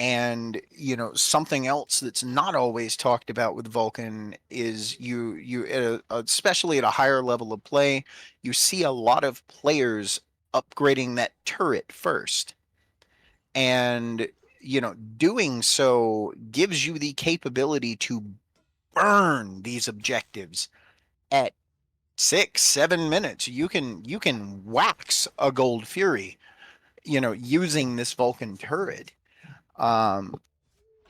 And, something else that's not always talked about with Vulcan is especially at a higher level of play, you see a lot of players upgrading that turret first. And, doing so gives you the capability to burn these objectives at 6, 7 minutes. You can wax a Gold Fury, using this Vulcan turret. Um,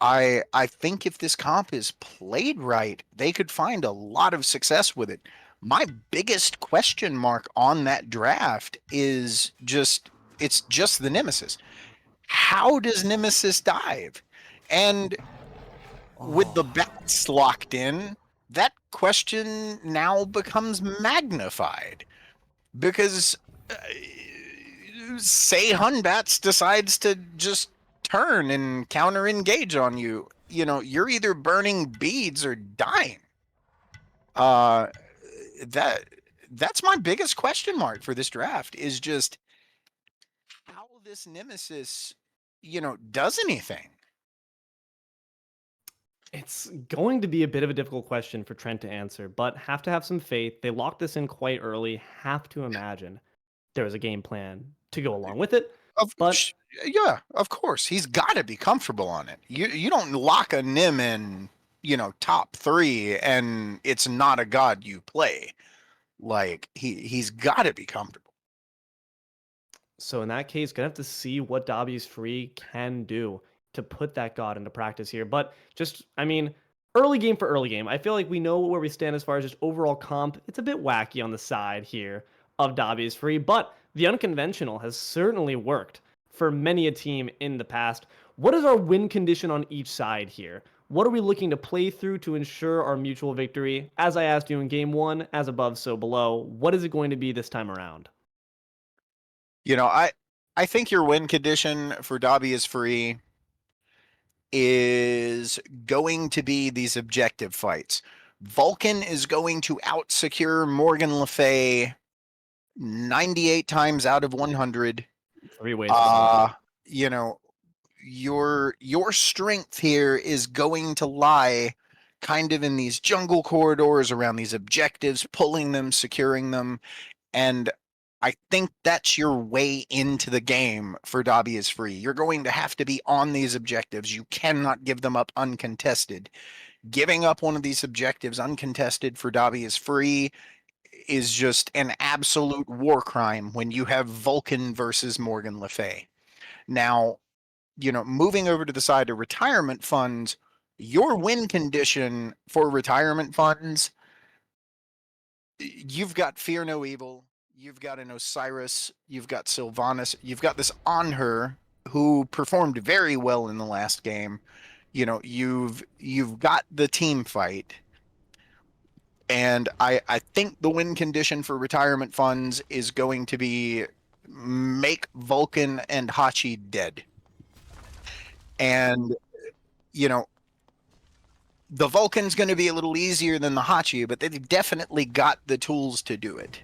I think if this comp is played right, they could find a lot of success with it. My biggest question mark on that draft is it's just the Nemesis. How does Nemesis dive? And with the Oh, bats locked in, that question now becomes magnified because say Hunbats decides to just turn and counter engage on you, you're either burning beads or dying. Uh, that that's my biggest question mark for this draft is just how this Nemesis, does anything. it's going to be a bit of a difficult question for Trent to answer, but have to have some faith. They locked this in quite early. Have to imagine there was a game plan to go along with it. Of But yeah, of course. He's got to be comfortable on it. You don't lock a Nim in, top 3 and it's not a god you play. Like he's got to be comfortable. so in that case, gonna have to see what Dobby's Free can do to put that god into practice here. But just, I mean, early game for early game. I feel like we know where we stand as far as just overall comp. It's a bit wacky on the side here of Dobby's Free, but the unconventional has certainly worked for many a team in the past. What is our win condition on each side here? What are we looking to play through to ensure our mutual victory? As I asked you in game one, as above, so below, what is it going to be this time around? I think your win condition for Dobby is free is going to be these objective fights. Vulcan is going to out secure Morgan Le Fay 98 times out of 100. Three ways to Sunday. Uh, you know, your strength here is going to lie kind of in these jungle corridors around these objectives, pulling them, securing them, and I think that's your way into the game for Dobby is free. You're going to have to be on these objectives. You cannot give them up uncontested. Giving up one of these objectives uncontested for Dobby is free is just an absolute war crime when you have Vulcan versus Morgan Le Fay. Now, moving over to the side of retirement funds, your win condition for retirement funds, you've got Fear No Evil, you've got an Osiris, you've got Sylvanas, you've got this On Her who performed very well in the last game. You've got the team fight. And I think the win condition for retirement funds is going to be make Vulcan and Hachi dead. And, you know, the Vulcan's going to be a little easier than the Hachi, but they've definitely got the tools to do it.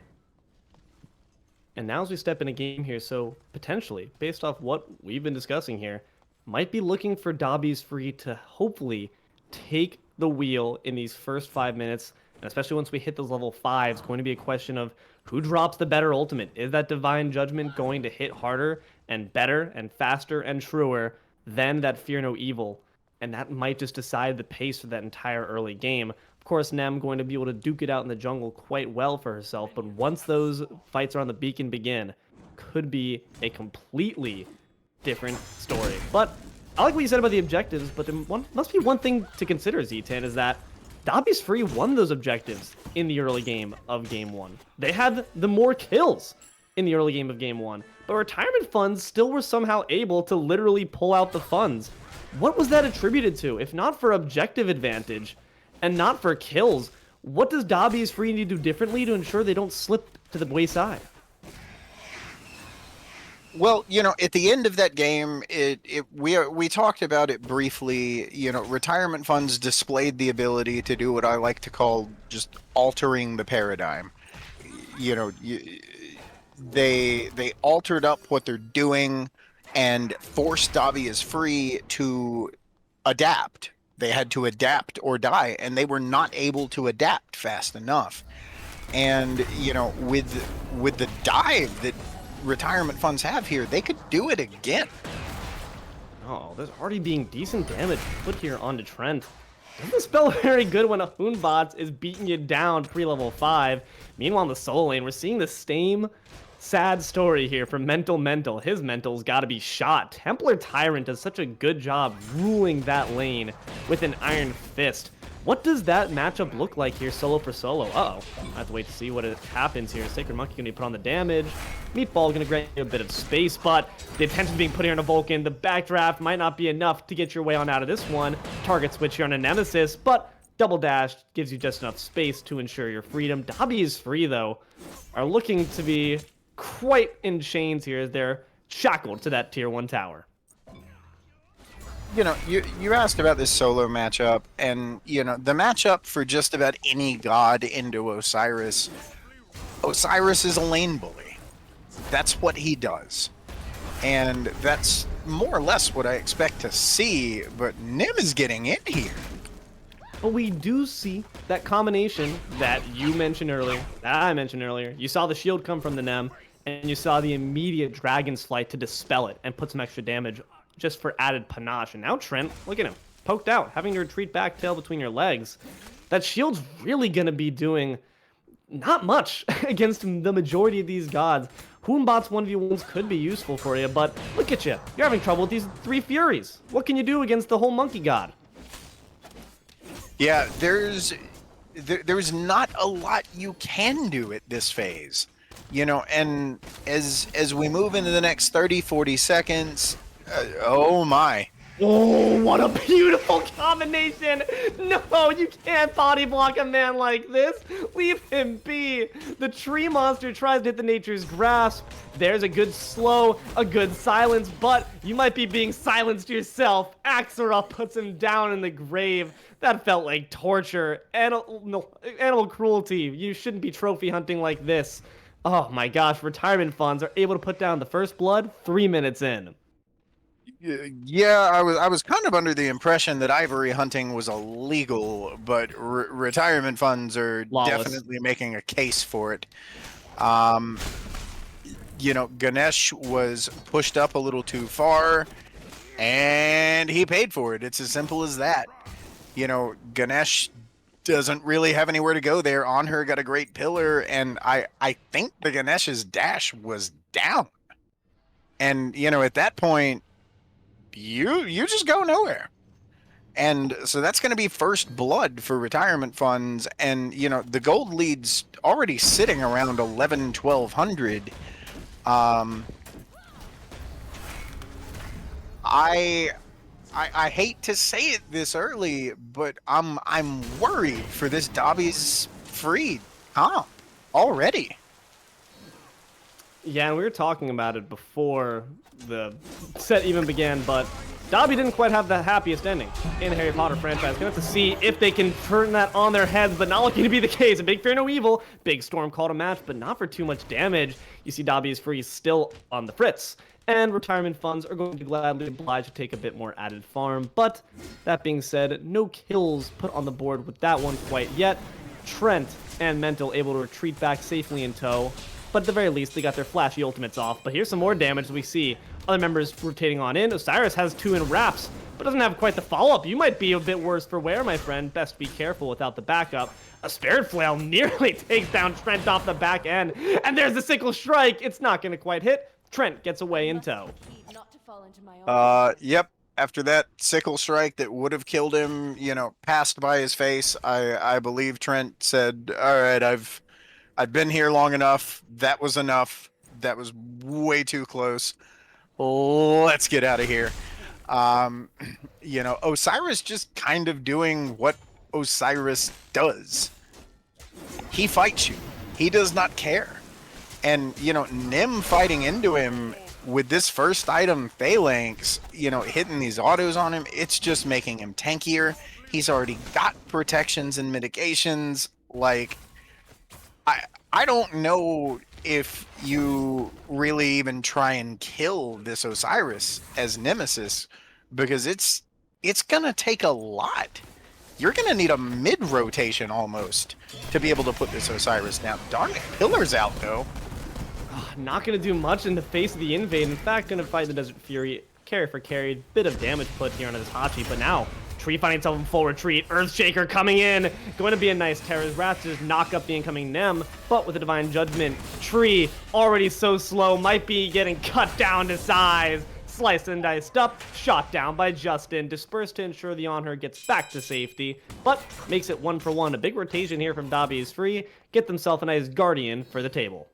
And now as we step in a game here, so potentially, based off what we've been discussing here, might be looking for Dobby's Free to hopefully take the wheel in these first 5 minutes, and especially once we hit those level 5s, it's going to be a question of who drops the better ultimate. Is that Divine Judgment going to hit harder and better and faster and truer than that Fear No Evil? And that might just decide the pace for that entire early game. Of course, Nem going to be able to duke it out in the jungle quite well for herself, but once those fights around the beacon begin, could be a completely different story. But I like what you said about the objectives, but there must be one thing to consider, Z10, is that Dobby's Free won those objectives in the early game of Game 1. They had the more kills in the early game of Game 1, but retirement funds still were somehow able to literally pull out the funds. What was that attributed to? If not for objective advantage and not for kills, what does Dobby's Free need to do differently to ensure they don't slip to the wayside? Well, at the end of that game, we talked about it briefly. Retirement funds displayed the ability to do what I like to call just altering the paradigm. You know, you, they altered up what they're doing. and forced Davi is free to adapt. They had to adapt or die, and they were not able to adapt fast enough. And with the dive that retirement funds have here, they could do it again. Oh, there's already being decent damage put here onto Trent. Doesn't spell very good when a Hoonbots is beating you down pre-level 5. Meanwhile, in the solo lane, we're seeing the same sad story here for Mental. His Mental's got to be shot. Templar Tyrant does such a good job ruling that lane with an Iron Fist. What does that matchup look like here solo for solo? Uh-oh. I have to wait to see what happens here. Sacred Monkey going to be put on the damage. Meatball going to grant you a bit of space, but the attention's being put here on a Vulcan. The backdraft might not be enough to get your way on out of this one. Target switch here on a Nemesis, but double dash gives you just enough space to ensure your freedom. Dobby is free, though. Are looking to be quite in chains here as they're shackled to that tier 1 tower. You asked about this solo matchup, and the matchup for just about any god into Osiris. Osiris is a lane bully. That's what he does, and that's more or less what I expect to see. But Nim is getting in here. But we do see that combination that you mentioned earlier, that I mentioned earlier. You saw the shield come from the Nem, and you saw the immediate Dragon's Flight to dispel it and put some extra damage just for added panache. And now Trent, look at him, poked out, having to retreat back, tail between your legs. That shield's really going to be doing not much against the majority of these gods. Hoonbots 1v1s could be useful for you, but look at you. You're having trouble with these 3 Furies. What can you do against the whole monkey god? Yeah, there's not a lot you can do at this phase. And as we move into the next 30-40 seconds, oh my. Oh, what a beautiful combination. No, you can't body block a man like this. Leave him be. The tree monster tries to hit the nature's grasp. There's a good slow, a good silence, but you might be being silenced yourself. Axera puts him down in the grave. That felt like torture. Animal cruelty. You shouldn't be trophy hunting like this. Oh my gosh, retirement funds are able to put down the first blood 3 minutes in. Yeah, I was kind of under the impression that ivory hunting was illegal, but retirement funds are Lawless. definitely making a case for it. Ganesh was pushed up a little too far, and he paid for it. It's as simple as that. Ganesh doesn't really have anywhere to go there. On her got a great pillar, and I think the Ganesh's dash was down. And at that point, you just go nowhere. And so that's going to be first blood for retirement funds. And the gold lead's already sitting around 1200. I hate to say it this early, but I'm worried for this Dobby's free comp already. Yeah, and we were talking about it before the set even began, but Dobby didn't quite have the happiest ending in the Harry Potter franchise. Gonna have to see if they can turn that on their heads, but not looking to be the case. A big fear, no evil. Big storm called a match, but not for too much damage. You see Dobby's free still on the fritz, and retirement funds are going to gladly oblige to take a bit more added farm. But that being said, no kills put on the board with that one quite yet. Trent and Mental able to retreat back safely in tow. But at the very least, they got their flashy ultimates off. But here's some more damage we see. Other members rotating on in. Osiris has 2 in wraps, but doesn't have quite the follow-up. You might be a bit worse for wear, my friend. Best be careful without the backup. A Spirit Flail nearly takes down Trent off the back end. And there's the Sickle Strike. It's not going to quite hit. Trent gets away in tow. Yep. After that sickle strike that would have killed him, passed by his face, I believe Trent said, all right, I've been here long enough. That was enough. That was way too close. Let's get out of here. Osiris just kind of doing what Osiris does. He fights you. He does not care. And, Nim fighting into him with this first item, Phalanx, hitting these autos on him, it's just making him tankier. He's already got protections and mitigations. Like, I don't know if you really even try and kill this Osiris as Nemesis, because it's gonna take a lot. You're gonna need a mid rotation almost to be able to put this Osiris down. Darn it, Pillar's out though. Not going to do much in the face of the invade. In fact, going to fight the Desert Fury carry for carry. Bit of damage put here onto this Hachi, but now Tree finding himself in full retreat. Earthshaker coming in. Going to be a nice Terra's Wrath to just knock up the incoming Nem, but with a Divine Judgment, Tree already so slow, might be getting cut down to size. Sliced and diced up, shot down by Justin, dispersed to ensure the On Her gets back to safety, but makes it 1-for-1. A big rotation here from Dobby is free. Get themselves a nice Guardian for the table.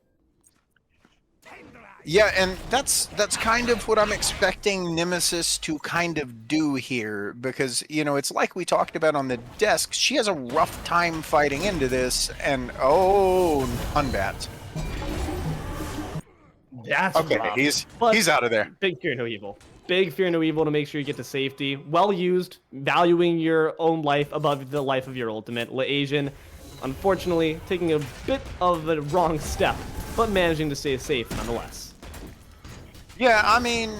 Yeah, and that's kind of what I'm expecting Nemesis to kind of do here, because, you know, it's like we talked about on the desk. She has a rough time fighting into this, and oh, Unbat. That's okay. Rough. He's out of there. Big fear, no evil. Big fear, no evil to make sure you get to safety. Well used, valuing your own life above the life of your ultimate. Asian, unfortunately, taking a bit of a wrong step, but managing to stay safe nonetheless. Yeah, I mean,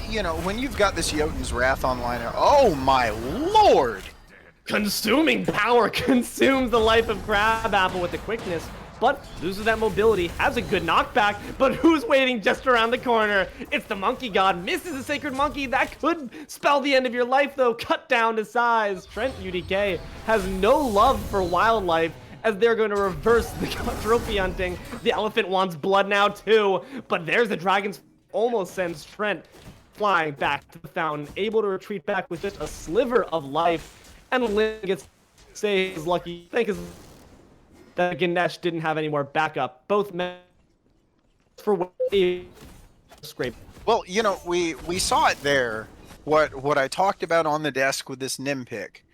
you know, when you've got this Jotun's Wrath online, oh my lord! Consuming power consumes the life of Crabapple with the quickness, but loses that mobility, has a good knockback, but who's waiting just around the corner? It's the Monkey God, misses the Sacred Monkey. That could spell the end of your life, though. Cut down to size. Trent UDK has no love for wildlife, as they're going to reverse the trophy hunting. The elephant wants blood now, too, but there's the Dragon's almost sends Trent flying back to the fountain, able to retreat back with just a sliver of life, and Lynn gets say his lucky. I think is that Ganesh didn't have any more backup. Both men for scrape. Well, you know, we saw it there. What I talked about on the desk with this Nim pick.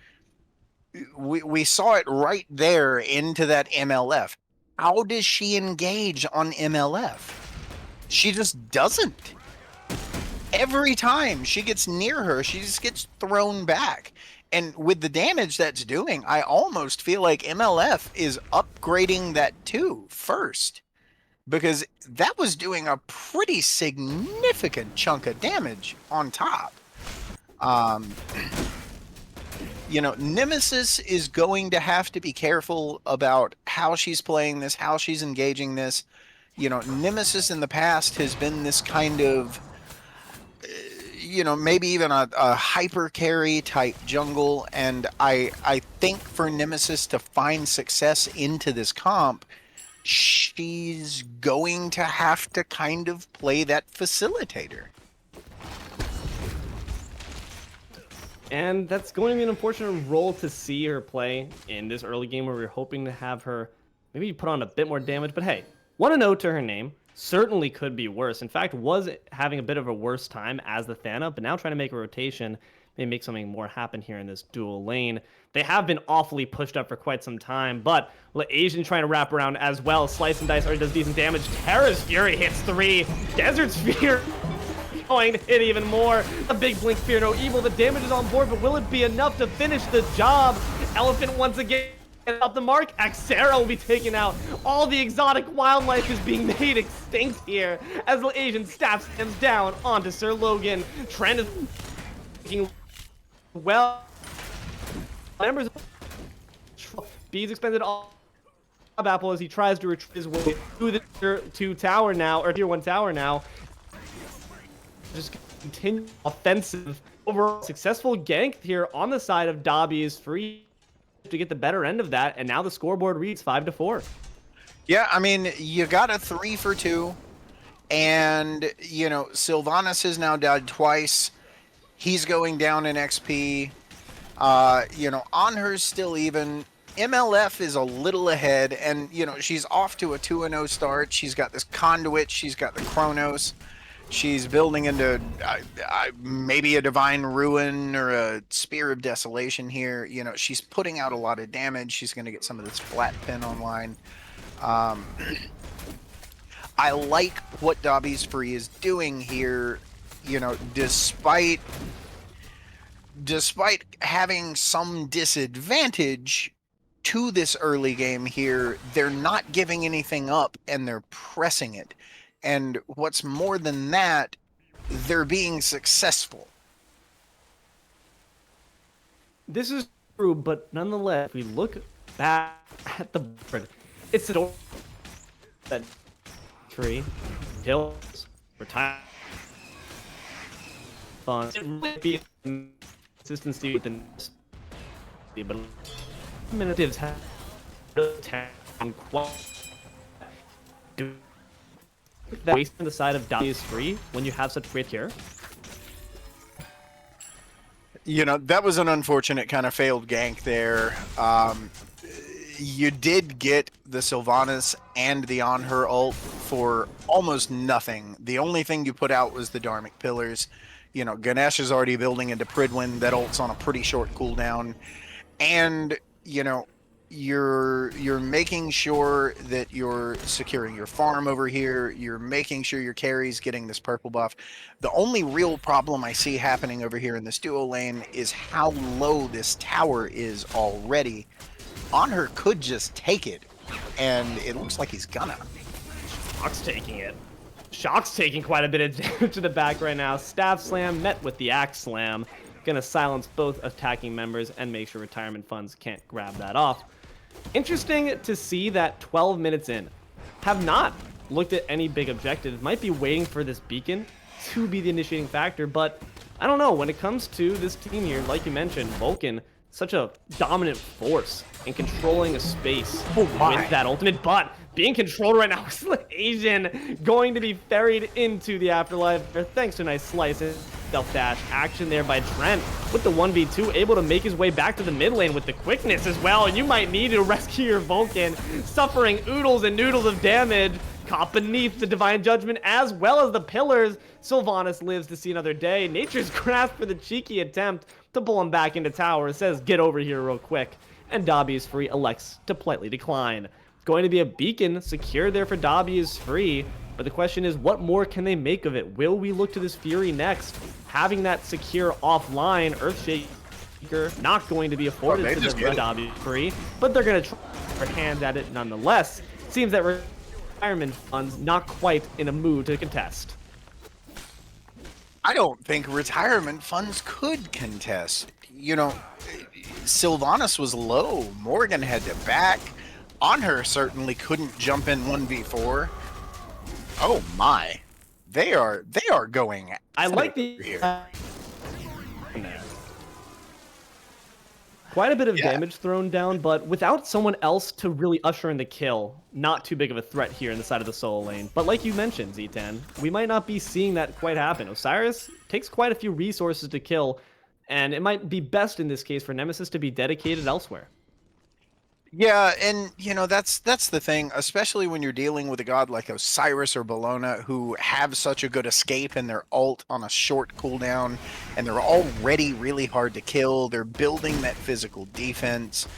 We saw it right there into that MLF. How does she engage on MLF? She just doesn't. Every time she gets near her, she just gets thrown back. And with the damage that's doing, I almost feel like MLF is upgrading that too first. Because that was doing a pretty significant chunk of damage on top. You know, Nemesis is going to have to be careful about how she's playing this, how she's engaging this. You know, Nemesis in the past has been this kind of, you know, maybe even a hyper carry type jungle. And I think for Nemesis to find success into this comp, she's going to have to kind of play that facilitator. And that's going to be an unfortunate role to see her play in this early game where we're hoping to have her maybe put on a bit more damage. But hey, 1-0 to her name. Certainly could be worse. In fact, was having a bit of a worse time as the Thana, but now trying to make a rotation, maybe make something more happen here in this dual lane. They have been awfully pushed up for quite some time, but Asian trying to wrap around as well. Slice and Dice already does decent damage. Terra's Fury hits 3. Desert Sphere going to hit even more. A big blink, fear no evil. The damage is on board, but will it be enough to finish the job? Elephant once again up the mark. Axera will be taken out. All the exotic wildlife is being made extinct here as the Asian staff stems down onto Sir Logan. Trent is taking well. Members of Bees expended all Apple as he tries to retreat his way to the tier 2 tower now, or tier 1 tower now. Just continue offensive. Overall, successful gank here on the side of Dobby is free to get the better end of that, and now the scoreboard reads 5-4. Yeah, I mean, you got a 3 for 2, and, you know, Sylvanas has now died twice. He's going down in XP. You know, On Her's still even. MLF is a little ahead, and, you know, she's off to a 2-0 start. She's got this Conduit. She's got the Chronos. She's building into maybe a Divine Ruin or a Spear of Desolation here. You know, she's putting out a lot of damage. She's going to get some of this flat pin online. I like what Dobby's Free is doing here, you know, despite having some disadvantage to this early game here, they're not giving anything up and they're pressing it. And what's more than that, they're being successful. This is true, but nonetheless, if we look back at the board, it's the door that tree, hills, retire funds. It might be consistency with the but minutes have quite that wasting the side of Dobby is free when you have such great care. You know, that was an unfortunate kind of failed gank there. You did get the Sylvanas and the on her ult for almost nothing. The only thing you put out was the Dharmic Pillars. You know, Ganesh is already building into Pridwin. That ult's on a pretty short cooldown. And, you know, you're making sure that you're securing your farm over here. You're making sure your carry's getting this purple buff. The only real problem I see happening over here in this duo lane is how low this tower is already. On her could just take it, and it looks like he's gonna. Shock's taking it. Shock's taking quite a bit of damage to the back right now. Staff slam met with the axe slam. Gonna silence both attacking members and make sure retirement funds can't grab that off. Interesting to see that 12 minutes in, have not looked at any big objectives. Might be waiting for this beacon to be the initiating factor, but I don't know. When it comes to this team here, like you mentioned, Vulcan, such a dominant force in controlling a space with that ultimate, but being controlled right now is Asian going to be ferried into the afterlife thanks to a nice slice and stealth dash action there by Trent with the 1v2, able to make his way back to the mid lane with the quickness as well, and you might need to rescue your Vulcan, suffering oodles and noodles of damage, caught beneath the Divine Judgment as well as the pillars. Sylvanas lives to see another day. Nature's Grasp for the cheeky attempt to pull him back into tower. Says, get over here real quick. And Dobby is free, elects to politely decline. Going to be a beacon secured there for Dobby is free. But the question is, what more can they make of it? Will we look to this Fury next? Having that secure offline, Earthshaker not going to be afforded to the Dobby free, but they're going to try their hands at it nonetheless. Seems that retirement funds not quite in a mood to contest. I don't think retirement funds could contest. You know, Sylvanas was low. Morgan had to back. On her certainly couldn't jump in 1v4. Oh my. They are going. I like the quite a bit of damage thrown down, but without someone else to really usher in the kill, not too big of a threat here in the side of the solo lane. But like you mentioned, Z10, we might not be seeing that quite happen. Osiris takes quite a few resources to kill, and it might be best in this case for Nemesis to be dedicated elsewhere. Yeah, and you know, that's the thing, especially when you're dealing with a god like Osiris or Bellona who have such a good escape and their ult on a short cooldown, and they're already really hard to kill. They're building that physical defense.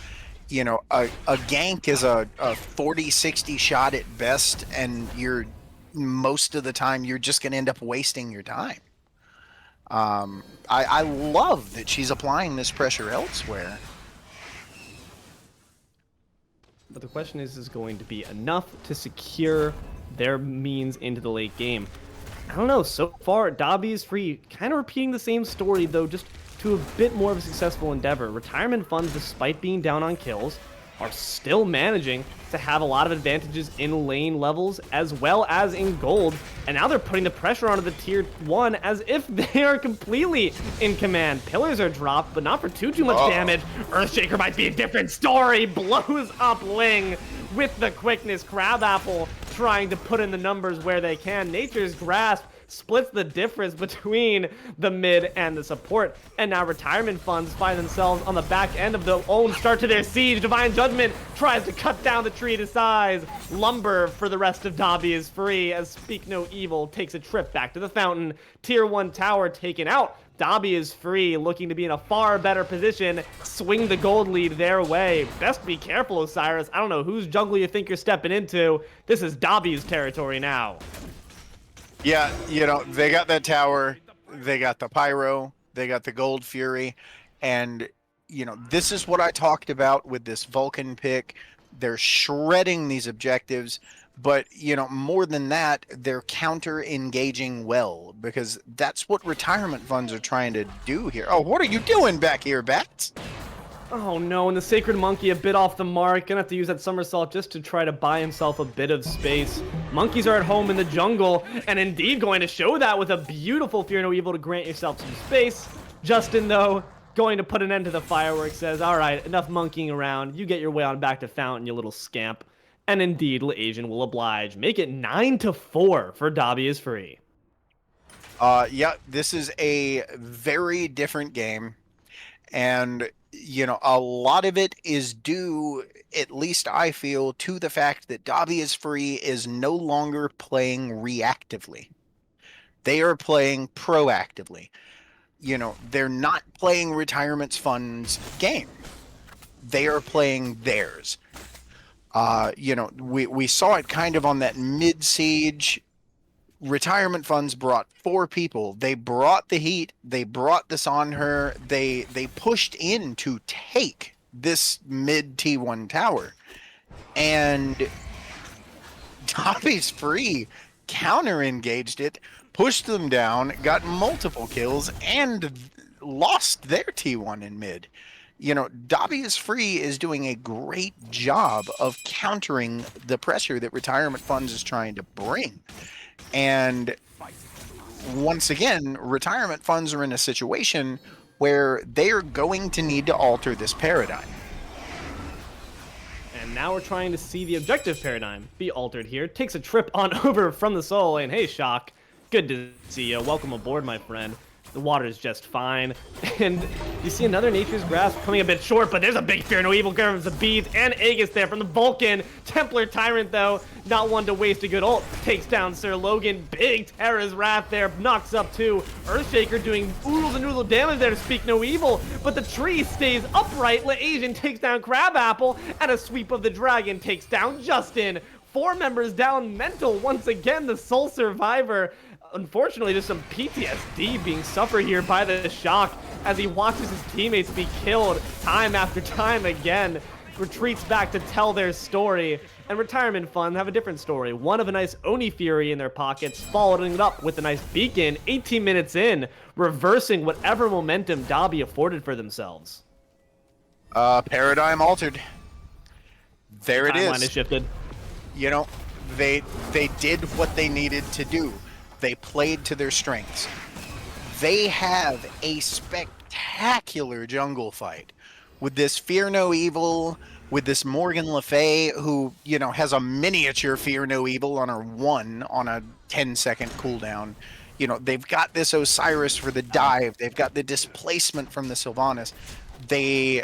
You know, a gank is a 40-60 shot at best, and you're most of the time you're just going to end up wasting your time. I love that she's applying this pressure elsewhere. But the question is going to be enough to secure their means into the late game? I don't know. So far, Dobby is free. Kind of repeating the same story, though, just to a bit more of a successful endeavor. Retirement funds, despite being down on kills, are still managing to have a lot of advantages in lane levels as well as in gold. And now they're putting the pressure onto the tier 1 as if they are completely in command. Pillars are dropped, but not for too much damage. Earthshaker might be a different story. Blows up Ling with the quickness. Crabapple trying to put in the numbers where they can. Nature's Grasp splits the difference between the mid and the support. And now retirement funds find themselves on the back end of their own start to their siege. Divine Judgment tries to cut down the tree to size. Lumber for the rest of Dobby is free as Speak No Evil takes a trip back to the fountain. Tier 1 tower taken out. Dobby is free, looking to be in a far better position. Swing the gold lead their way. Best be careful, Osiris. I don't know whose jungle you think you're stepping into. This is Dobby's territory now. Yeah, you know, they got that tower, they got the pyro, they got the gold fury, and This is what I talked about with this Vulcan pick. They're shredding these objectives, but more than that, they're counter engaging well, because that's what retirement funds are trying to do here. Oh, what are you doing back here, Bats? Oh no, and the Sacred Monkey a bit off the mark. Gonna have to use that somersault just to try to buy himself a bit of space. Monkeys are at home in the jungle, and indeed going to show that with a beautiful Fear No Evil to grant yourself some space. Justin, though, going to put an end to the fireworks, says, alright, enough monkeying around. You get your way on back to Fountain, you little scamp. And indeed, Asian will oblige. Make it 9-4 for Dobby is free. Yeah, this is a very different game. And, a lot of it is due, at least I feel, to the fact that Dobby is Free is no longer playing reactively. They are playing proactively. They're not playing Retirement Fund's game. They are playing theirs. We saw it kind of on that mid-siege. Retirement Funds brought 4 people. They brought the heat. They brought this on her. They pushed in to take this mid T1 tower. And Dobby's Free counter-engaged it, pushed them down, got multiple kills, and lost their T1 in mid. Dobby is Free is doing a great job of countering the pressure that Retirement Funds is trying to bring. And once again, Retirement Funds are in a situation where they are going to need to alter this paradigm. And now we're trying to see the objective paradigm be altered here. Takes a trip on over from the soul, and hey, Shock, good to see you. Welcome aboard, my friend. The water is just fine. And you see another Nature's Grasp coming a bit short, but there's a big Fear No Evil, Garms of Beads, and Aegis there from the Vulcan. Templar Tyrant, though, not one to waste a good ult. Takes down Sir Logan. Big Terra's Wrath there, knocks up 2. Earthshaker doing oodles and noodles of damage there to Speak No Evil, but the tree stays upright. LeAsian takes down Crabapple, and a sweep of the dragon takes down Justin. 4 members down. Mental once again, the sole survivor. Unfortunately, just some PTSD being suffered here by the Shock as he watches his teammates be killed time after time again. Retreats back to tell their story. And Retirement Fund have a different story. One of a nice Oni Fury in their pockets, following it up with a nice Beacon 18 minutes in, reversing whatever momentum Dobby afforded for themselves. Paradigm altered. There it is. Timeline is shifted. They did what they needed to do. They played to their strengths. They have a spectacular jungle fight with this Fear No Evil, with this Morgan Le Fay, who, has a miniature Fear No Evil on her 1 on a 10-second cooldown. They've got this Osiris for the dive. They've got the displacement from the Sylvanas. They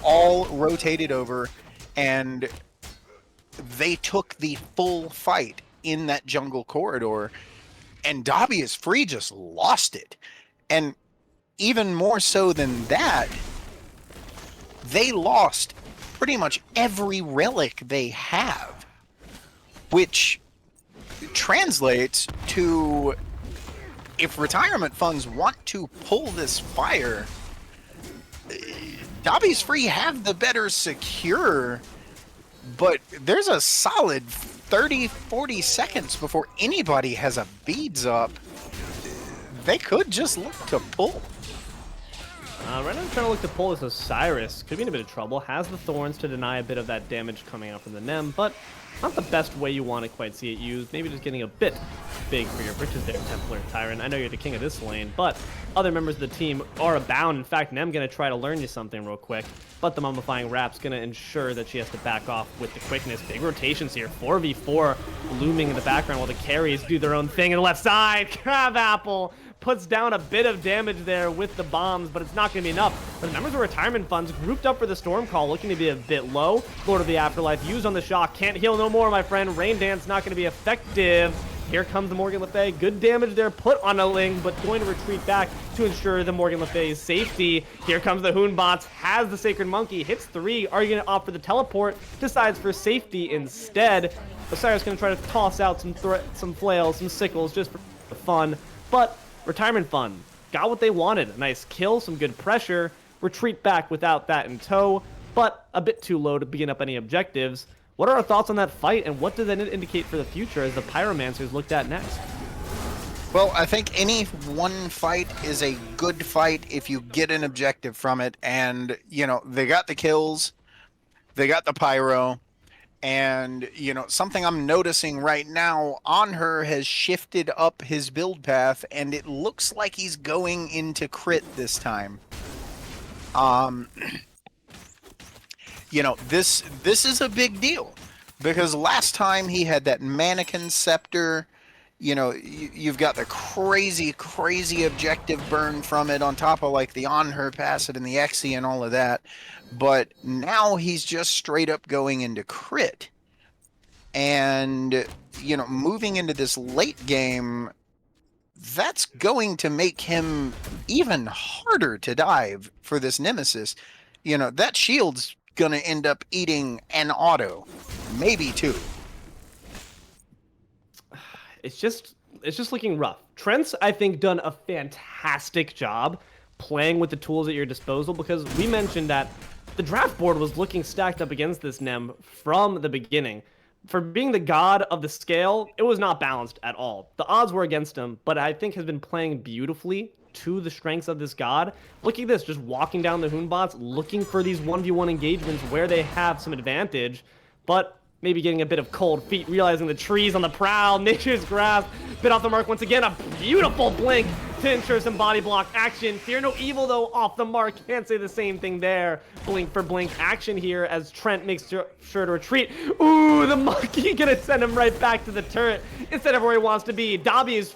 all rotated over, and they took the full fight in that jungle corridor, and Dobby is Free just lost it. And even more so than that, they lost pretty much every relic they have, which translates to, if Retirement Funds want to pull this fire, Dobby's Free have the better secure, but there's a solid 30-40 seconds before anybody has a beads up. They could just look to pull. Right now I'm trying to look to pull this Osiris. Could be in a bit of trouble. Has the Thorns to deny a bit of that damage coming out from the Nem, but not the best way you want to quite see it used. Maybe just getting a bit big for your britches there, Templar Tyrant. I know you're the king of this lane, but other members of the team are abound. In fact, Nem going to try to learn you something real quick, but the Mummifying Wrap's going to ensure that she has to back off with the quickness. Big rotations here. 4v4 looming in the background while the carries do their own thing in the left side. Crabapple puts down a bit of damage there with the bombs, but it's not going to be enough. The members of Retirement Funds grouped up for the Storm Call, looking to be a bit low. Lord of the Afterlife used on the Shock. Can't heal no more, my friend. Rain Dance not going to be effective. Here comes the Morgan Le Fay. Good damage there put on a Ling, but going to retreat back to ensure the Morgan Le Fay's safety. Here comes the Hoonbots. Has the Sacred Monkey. Hits 3. Are you going to opt for the teleport? Decides for safety instead. Osiris going to try to toss out some flails, some sickles, just for fun. But Retirement Fund got what they wanted. A nice kill, some good pressure. retreat back without that in tow, but a bit too low to begin up any objectives. What are our thoughts on that fight, and what does that indicate for the future as the Pyromancers looked at next? Well, I think any one fight is a good fight if you get an objective from it. And, they got the kills, they got the pyro, and, something I'm noticing right now, on her has shifted up his build path, and it looks like he's going into crit this time. This is a big deal because last time he had that mannequin scepter. You've got the crazy objective burn from it on top of like the on her passive and the Exy and all of that. But now he's just straight up going into crit. And, moving into this late game, that's going to make him even harder to dive for this Nemesis. That shield's going to end up eating an auto, maybe two. It's just looking rough. Trent's, I think, done a fantastic job playing with the tools at your disposal, because we mentioned that the draft board was looking stacked up against this Nem from the beginning. For being the god of the scale, it was not balanced at all. The odds were against him, but I think has been playing beautifully to the strengths of this god. Look at this, just walking down the Hoonbots, looking for these 1v1 engagements where they have some advantage, but maybe getting a bit of cold feet, realizing the trees on the prowl, nature's grasp, bit off the mark once again, a beautiful blink to ensure some body block action. Fear no evil though, off the mark, can't say the same thing there. Blink for blink action here as Trent makes sure to retreat. Ooh, the monkey gonna send him right back to the turret instead of where he wants to be. Dobby is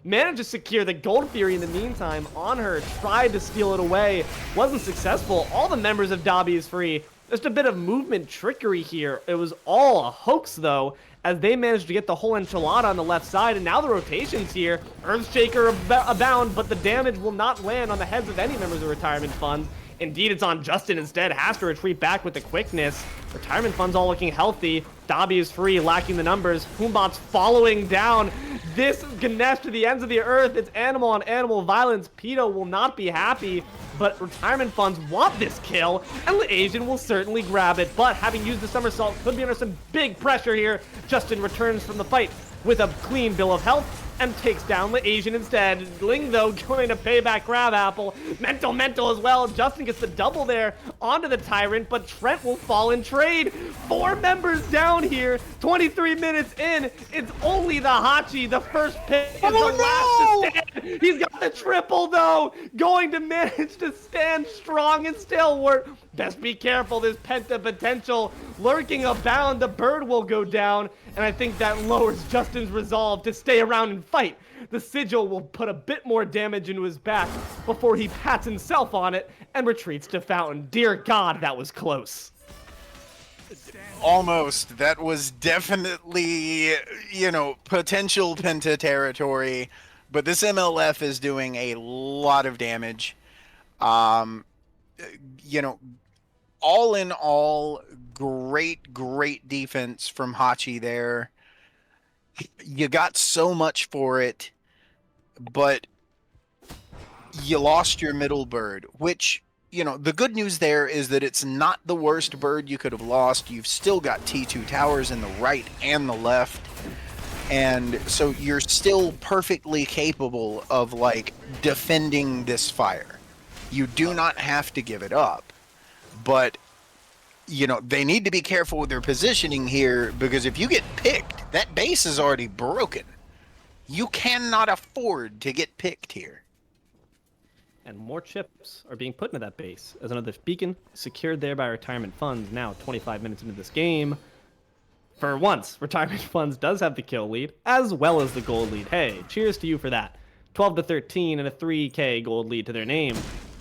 managed to secure the Gold Fury in the meantime on her, tried to steal it away, wasn't successful. All the members of Dobby is free. Just a bit of movement trickery here. It was all a hoax, though, as they managed to get the whole enchilada on the left side, and now the rotations here. Earthshaker abound, but the damage will not land on the heads of any members of Retirement Funds. Indeed, it's on Justin instead. Has to retreat back with the quickness. Retirement Funds all looking healthy. Dobby is free, lacking the numbers. Hoonbot's following down. This Ganesh to the ends of the earth. It's animal on animal violence. Pedo will not be happy, but Retirement Funds want this kill, and the Asian will certainly grab it. But having used the somersault, could be under some big pressure here. Justin returns from the fight with a clean bill of health and takes down the Asian instead. Ling, though, going to pay back Crab Apple. Mental as well. Justin gets the double there onto the Tyrant, but Trent will fall in trade. 4 members down here. 23 minutes in. It's only the Hachi. The first pick is the last to stand. He's got the triple, though. Going to manage to stand strong and stalwart. Best be careful. There's penta potential lurking abound. The bird will go down, and I think that lowers Justin's resolve to stay around and fight. The sigil will put a bit more damage into his back before he pats himself on it and retreats to Fountain. Dear God, that was close. Almost. That was definitely, potential penta territory, but this MLF is doing a lot of damage. All in all, great defense from Hachi there. You got so much for it, but you lost your middle bird, which, the good news there is that it's not the worst bird you could have lost. You've still got T2 towers in the right and the left, and so you're still perfectly capable of, defending this fire. You do not have to give it up. But, they need to be careful with their positioning here, because if you get picked, that base is already broken. You cannot afford to get picked here. And more chips are being put into that base as another beacon secured there by Retirement Funds. Now 25 minutes into this game. For once, Retirement Funds does have the kill lead as well as the gold lead. Hey, cheers to you for that. 12-13 and a 3k gold lead to their name.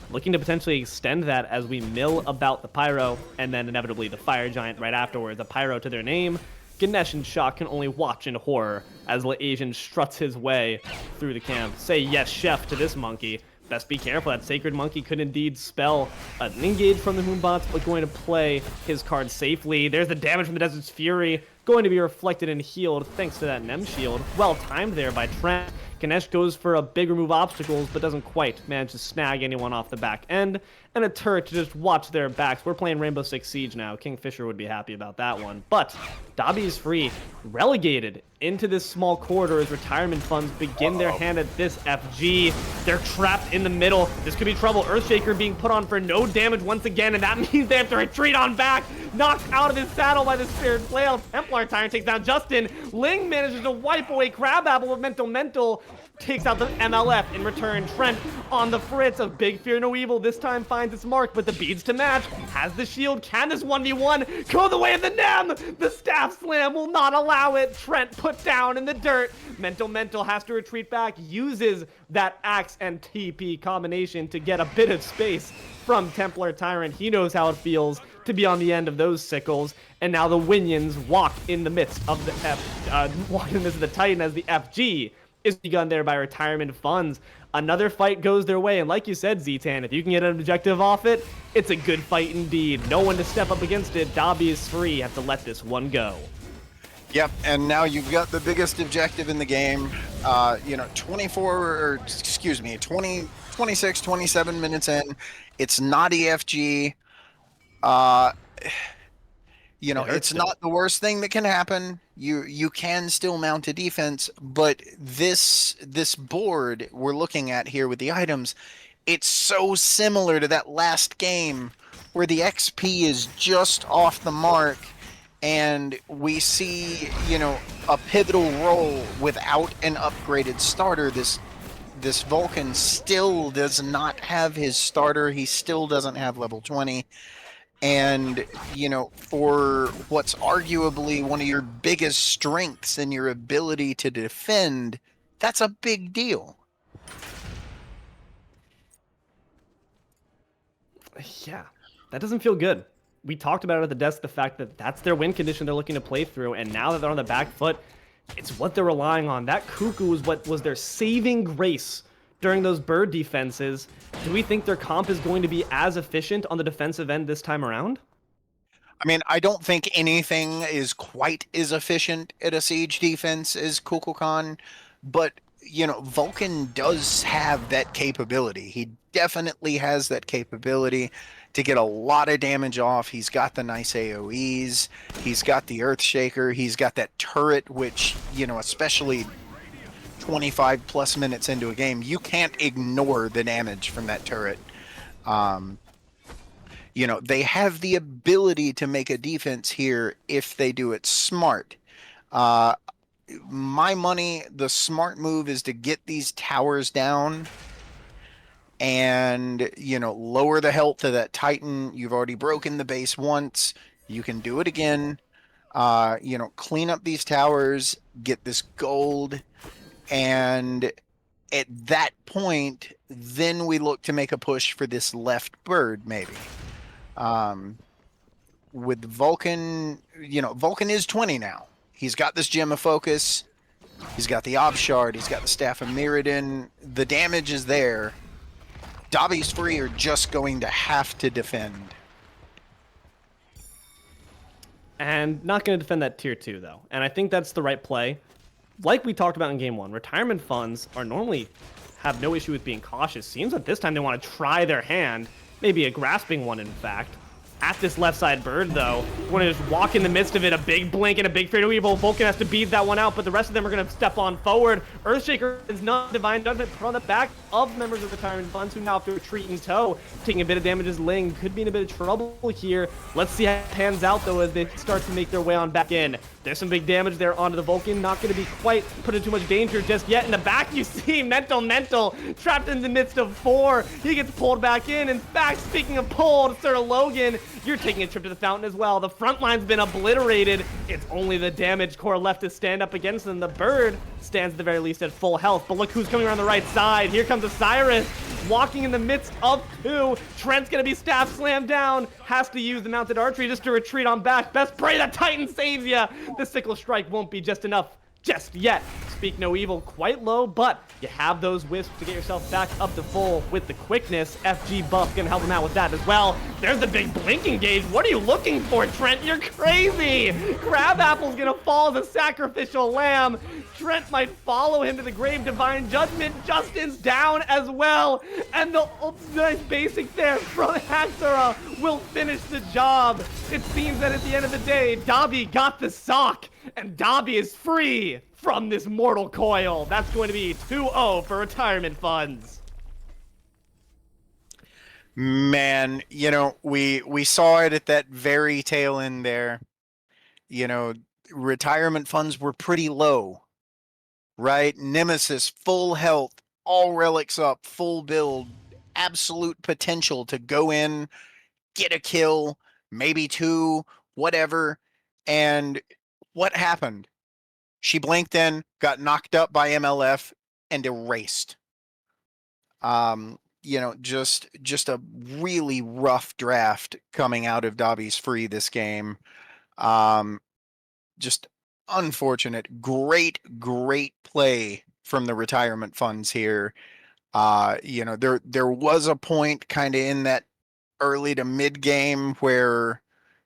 Looking to potentially extend that as we mill about the Pyro, and then inevitably the Fire Giant right afterwards. The Pyro to their name. Ganesh and Shock can only watch in horror as the Asian struts his way through the camp. Say yes, chef, to this monkey. Best be careful, that Sacred Monkey could indeed spell an engage from the Hoonbots, but going to play his card safely. There's the damage from the Desert's Fury, going to be reflected and healed thanks to that Nem shield. Well timed there by Trent. Ganesh goes for a big remove obstacles, but doesn't quite manage to snag anyone off the back end. And a turret to just watch their backs. We're playing Rainbow Six Siege now. Kingfisher would be happy about that one. But Dobby is free, relegated into this small corridor as retirement funds begin their hand at this FG. They're trapped in the middle. This could be trouble. Earthshaker being put on for no damage once again, and that means they have to retreat on back. Knocked out of his saddle by the Spirit Flail. Templar Tyrant takes down Justin. Ling manages to wipe away Crabapple with Mental takes out the MLF. In return, Trent on the fritz of Big Fear No Evil this time finds its mark, but the beads to match. Has the shield. Can this 1v1 go the way of the Nem? The staff slam will not allow it. Trent put down in the dirt. Mental has to retreat back, uses that axe and TP combination to get a bit of space from Templar Tyrant. He knows how it feels to be on the end of those sickles, and now the Winions walk in the midst of the Titan as the FG is begun there by retirement funds. Another fight goes their way, and like you said, Z-Tan, if you can get an objective off it, it's a good fight indeed. No one to step up against it. Dobby is free. Have to let this one go. Yep, and now you've got the biggest objective in the game. 26, 27 minutes in. It's not EFG. It's not the worst thing that can happen. You can still mount a defense, but this board we're looking at here with the items, it's so similar to that last game where the XP is just off the mark, and we see, a pivotal role without an upgraded starter. This Vulcan still does not have his starter. He still doesn't have level 20. And, for what's arguably one of your biggest strengths and your ability to defend, that's a big deal. Yeah, that doesn't feel good. We talked about it at the desk, the fact that that's their win condition they're looking to play through, and now that they're on the back foot, it's what they're relying on. That Cuckoo is what was their saving grace during those bird defenses. Do we think their comp is going to be as efficient on the defensive end this time around? I mean, I don't think anything is quite as efficient at a siege defense as Kukulkan, but, Vulcan does have that capability. He definitely has that capability to get a lot of damage off. He's got the nice AoEs. He's got the Earthshaker. He's got that turret, which, especially 25 plus minutes into a game, you can't ignore the damage from that turret. They have the ability to make a defense here if they do it smart. My money, the smart move is to get these towers down and, lower the health of that Titan. You've already broken the base once. You can do it again. Clean up these towers, get this gold, and at that point, then we look to make a push for this left bird, maybe. With Vulcan, Vulcan is 20 now. He's got this Gem of Focus. He's got the Ob Shard. He's got the Staff of Mirrodin. The damage is there. Dobby's free are just going to have to defend. And not going to defend that tier 2, though. And I think that's the right play. Like we talked about in game 1, retirement funds are normally have no issue with being cautious. Seems like this time they want to try their hand, maybe a grasping one, in fact. At this left side bird, though, want to just walk in the midst of it. A big blink and a big Fear No Evil. Vulcan has to beat that one out, but the rest of them are going to step on forward. Earthshaker is not Divine Judgment put on the back of members of the Retirement Funds, who now have to retreat in tow. Taking a bit of damage as Ling could be in a bit of trouble here. Let's see how it pans out, though, as they start to make their way on back in. There's some big damage there onto the Vulcan. Not going to be quite put in too much danger just yet. In the back, you see Mental trapped in the midst of 4. He gets pulled back in. In fact, speaking of pulled, Sir Logan, you're taking a trip to the fountain as well. The front line's been obliterated. It's only the damage core left to stand up against them. The bird stands at the very least at full health. But look who's coming around the right side. Here comes Osiris, walking in the midst of 2. Trent's going to be staff slammed down. Has to use the mounted archery just to retreat on back. Best pray the Titan saves ya. The sickle strike won't be just enough just yet. Speak No Evil quite low, but you have those wisps to get yourself back up to full with the quickness. FG buff gonna help him out with that as well. There's the big blinking gauge. What are you looking for, Trent? You're crazy. Crabapple's gonna fall as a sacrificial lamb. Trent might follow him to the grave. Divine Judgment. Justin's down as well. And the nice basic there from Haxora will finish the job. It seems that at the end of the day, Dobby got the sock. And Dobby is free from this mortal coil. That's going to be 2-0 for retirement funds. Man, we saw it at that very tail end there. Retirement funds were pretty low, right? Nemesis, full health, all relics up, full build, absolute potential to go in, get a kill, maybe two, whatever. And what happened? She blinked in, got knocked up by MLF, and erased. Just a really rough draft coming out of Dobby's Free this game. Just unfortunate. Great play from the retirement funds here. There was a point kind of in that early to mid game where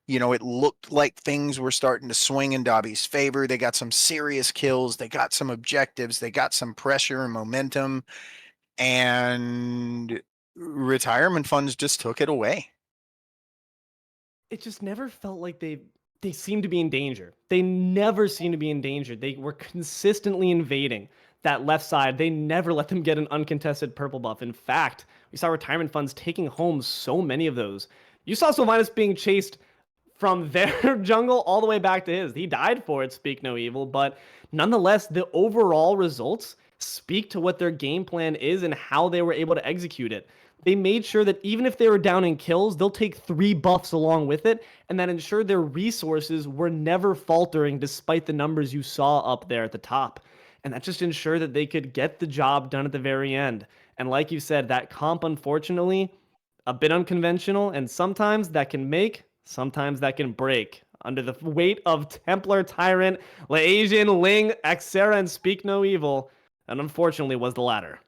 it looked like things were starting to swing in Dobby's favor. They got some serious kills, they got some objectives, they got some pressure and momentum, and retirement funds just took it away. It just never felt like they seemed to be in danger. They never seemed to be in danger. They were consistently invading that left side. They never let them get an uncontested purple buff. In fact, we saw retirement funds taking home so many of those. You saw Sylvanus being chased from their jungle all the way back to his. He died for it, speak no evil, but nonetheless, the overall results speak to what their game plan is and how they were able to execute it. They made sure that even if they were down in kills, they'll take 3 buffs along with it, and that ensured their resources were never faltering despite the numbers you saw up there at the top. And that just ensured that they could get the job done at the very end. And like you said, that comp, unfortunately, a bit unconventional, and sometimes that can make, sometimes that can break. Under the weight of Templar, Tyrant, Laasian, Ling, Axera, and Speak No Evil, and unfortunately was the latter.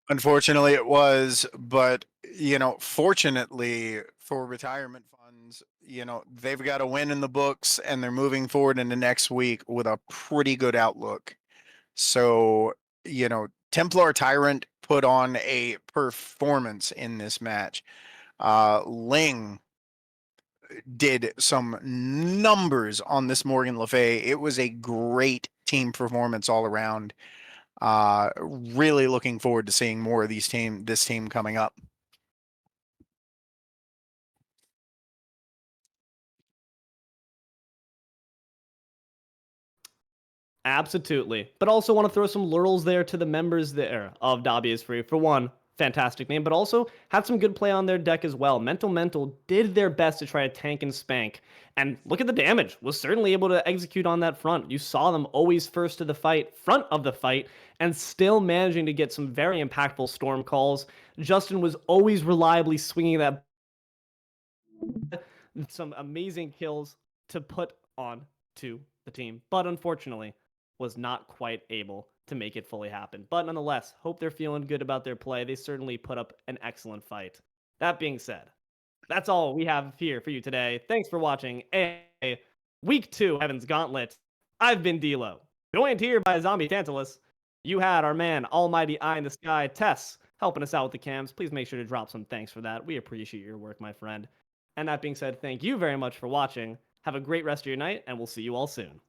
Unfortunately, it was, but fortunately for retirement funds, they've got a win in the books, and they're moving forward into next week with a pretty good outlook. So, Templar Tyrant put on a performance in this match. Ling did some numbers on this Morgan Le Fay. It was a great team performance all around. Really looking forward to seeing more of this team coming up. Absolutely. But also want to throw some laurels there to the members there of Dobby is Free. For one, fantastic name, but also had some good play on their deck as well. Mental did their best to try to tank and spank. And look at the damage. Was certainly able to execute on that front. You saw them always first to the fight, front of the fight, and still managing to get some very impactful storm calls. Justin was always reliably swinging that some amazing kills to put on to the team. But unfortunately, was not quite able to make it fully happen. But nonetheless, hope they're feeling good about their play. They certainly put up an excellent fight. That being said, that's all we have here for you today. Thanks for watching a Week 2 Heaven's Gauntlet. I've been Deelo, joined here by ZombieTantalus. You had our man, Almighty Eye in the Sky, Tess, helping us out with the cams. Please make sure to drop some thanks for that. We appreciate your work, my friend. And that being said, thank you very much for watching. Have a great rest of your night, and we'll see you all soon.